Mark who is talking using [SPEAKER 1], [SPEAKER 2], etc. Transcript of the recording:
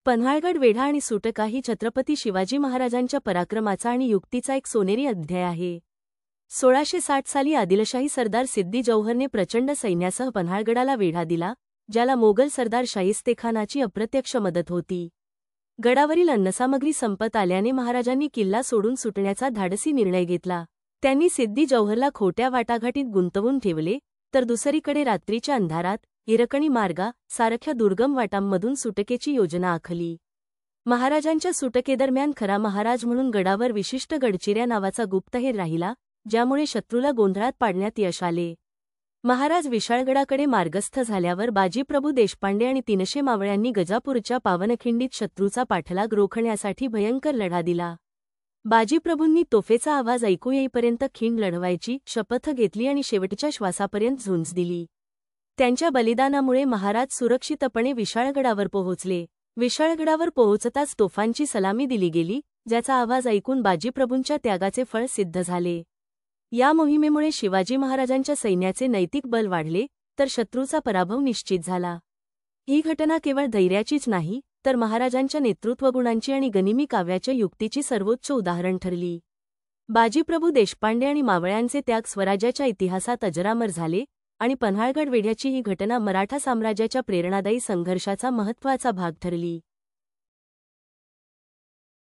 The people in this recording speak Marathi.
[SPEAKER 1] पन्हाळगड वेढा आणि सुटका ही छत्रपती शिवाजी महाराजांच्या पराक्रमाचा आणि युक्तीचा एक सोनेरी अध्याय आहे। 1660 साली आदिलशाही सरदार सिद्दी जौहरने प्रचंड सैन्यासह पन्हाळगडाला वेढा दिला, ज्याला मोगल सरदार शाहिस्तेखानाची अप्रत्यक्ष मदत होती। गडावरील अन्नसामग्री संपत आल्याने महाराजांनी किल्ला सोडून सुटण्याचा धाडसी निर्णय घेतला। त्यांनी सिद्दी जौहरला खोट्या वाटाघाटीत गुंतवून ठेवले, तर दुसरीकडे रात्रीच्या अंधारात हिरकणी मार्गा सारख्या दुर्गम वाटांमधून सुटकेची योजना आखली। महाराजांच्या सुटकेदरम्यान खरा महाराज म्हणून गडावर विशिष्ट गडचिऱ्या नावाचा गुप्तहेर राहिला, ज्यामुळे शत्रूला गोंधळात पाडण्यात यश आले। महाराज विशाळगडाकडे मार्गस्थ झाल्यावर बाजीप्रभू देशपांडे आणि 300 मावळ्यांनी गजापूरच्या पावनखिंडीत शत्रूचा पाठलाग रोखण्यासाठी भयंकर लढा दिला। बाजीप्रभूंनी तोफेचा आवाज ऐकू येईपर्यंत खिंड लढवायची शपथ घेतली आणि शेवटच्या श्वासापर्यंत झुंज दिली। त्यांच्या बलिदानामुळे महाराज सुरक्षितपणे विशाळगडावर पोहोचले। विशाळगडावर पोहोचताच तोफांची सलामी दिली गेली, ज्याचा आवाज ऐकून बाजीप्रभूंच्या त्यागाचे फळ सिद्ध झाले। या मोहिमेमुळे शिवाजी महाराजांच्या सैन्याचे नैतिक बल वाढले, तर शत्रूचा पराभव निश्चित झाला। ही घटना केवळ धैर्याचीच नाही, तर महाराजांच्या नेतृत्वगुणांची आणि गनिमी काव्याच्या युक्तीची सर्वोच्च उदाहरण ठरली। बाजीप्रभू देशपांडे आणि मावळ्यांचे त्याग स्वराज्याच्या इतिहासात अजरामर झाले, आणि पन्हाळगड वेढ्याची ही घटना मराठा साम्राज्याच्या प्रेरणादायी संघर्षाचा महत्त्वाचा भाग ठरली।